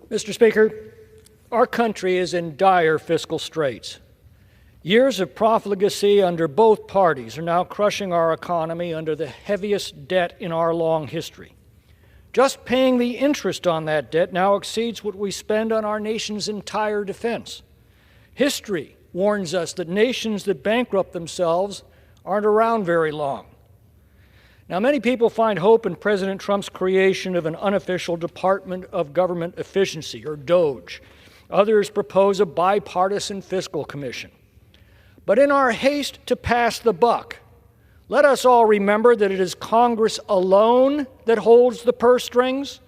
Mr. Speaker, our country is in dire fiscal straits. Years of profligacy under both parties are now crushing our economy under the heaviest debt in our long history. Just paying the interest on that debt now exceeds what we spend on our nation's entire defense. History warns us that nations that bankrupt themselves aren't around very long. Now, many people find hope in President Trump's creation of an unofficial Department of Government Efficiency, or DOGE. Others propose a bipartisan fiscal commission. But in our haste to pass the buck, let us all remember that it is Congress alone that holds the purse strings.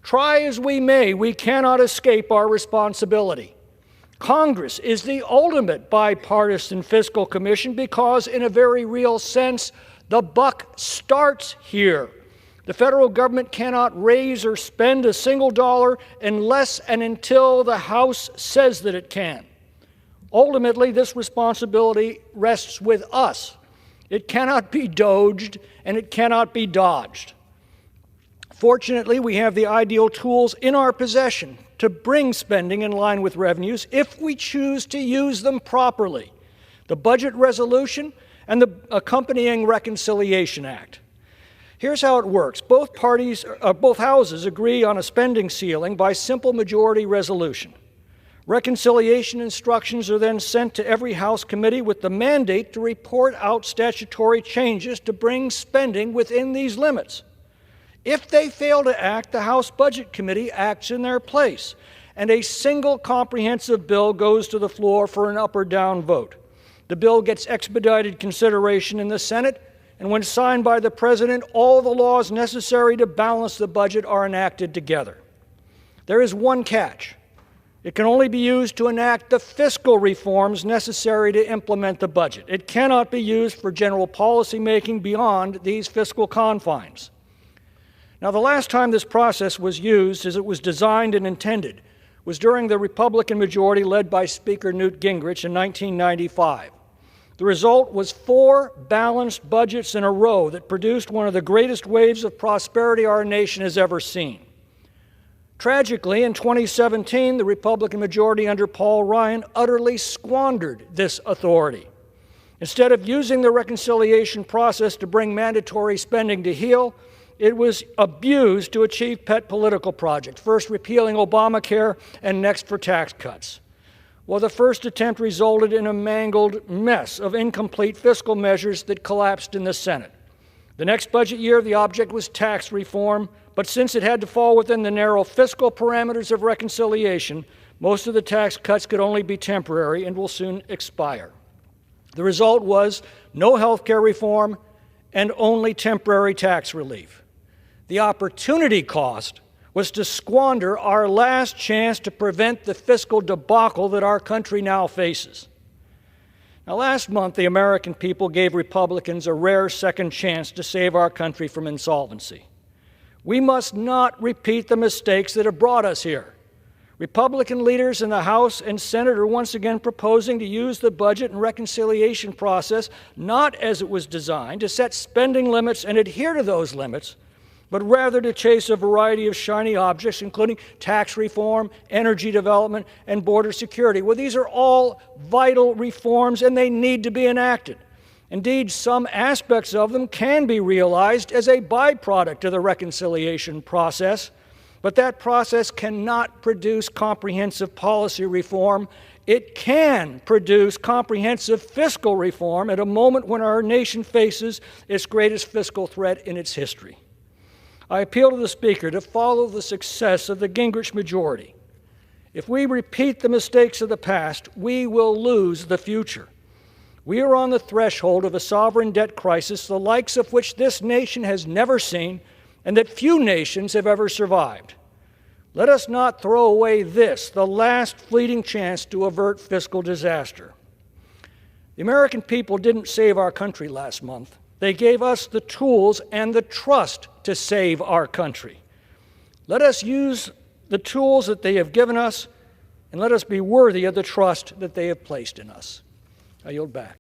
Try as we may, we cannot escape our responsibility. Congress is the ultimate bipartisan fiscal commission because, in a very real sense, the buck starts here. The federal government cannot raise or spend a single dollar unless and until the House says that it can. Ultimately, this responsibility rests with us. It cannot be dodged and it cannot be dodged. Fortunately, we have the ideal tools in our possession to bring spending in line with revenues if we choose to use them properly: the budget resolution and the accompanying Reconciliation Act. Here's how it works. Both houses agree on a spending ceiling by simple majority resolution. Reconciliation instructions are then sent to every House committee with the mandate to report out statutory changes to bring spending within these limits. If they fail to act, the House Budget Committee acts in their place, and a single comprehensive bill goes to the floor for an up or down vote. The bill gets expedited consideration in the Senate, and when signed by the President, all the laws necessary to balance the budget are enacted together. There is one catch. It can only be used to enact the fiscal reforms necessary to implement the budget. It cannot be used for general policy making beyond these fiscal confines. Now, the last time this process was used as it was designed and intended was during the Republican majority led by Speaker Newt Gingrich in 1995. The result was 4 balanced budgets in a row that produced one of the greatest waves of prosperity our nation has ever seen. Tragically, in 2017, the Republican majority under Paul Ryan utterly squandered this authority. Instead of using the reconciliation process to bring mandatory spending to heel, it was abused to achieve pet political projects, first repealing Obamacare and next for tax cuts. Well, the first attempt resulted in a mangled mess of incomplete fiscal measures that collapsed in the Senate. The next budget year, the object was tax reform, but since it had to fall within the narrow fiscal parameters of reconciliation, most of the tax cuts could only be temporary and will soon expire. The result was no health care reform and only temporary tax relief. The opportunity cost was to squander our last chance to prevent the fiscal debacle that our country now faces. Now, last month, the American people gave Republicans a rare second chance to save our country from insolvency. We must not repeat the mistakes that have brought us here. Republican leaders in the House and Senate are once again proposing to use the budget and reconciliation process not as it was designed, to set spending limits and adhere to those limits, but rather to chase a variety of shiny objects, including tax reform, energy development, and border security. Well, these are all vital reforms, and they need to be enacted. Indeed, some aspects of them can be realized as a byproduct of the reconciliation process, but that process cannot produce comprehensive policy reform. It can produce comprehensive fiscal reform at a moment when our nation faces its greatest fiscal threat in its history. I appeal to the Speaker to follow the success of the Gingrich majority. If we repeat the mistakes of the past, we will lose the future. We are on the threshold of a sovereign debt crisis, the likes of which this nation has never seen and that few nations have ever survived. Let us not throw away this, the last fleeting chance to avert fiscal disaster. The American people didn't save our country last month. They gave us the tools and the trust to save our country. Let us use the tools that they have given us, and let us be worthy of the trust that they have placed in us. I yield back.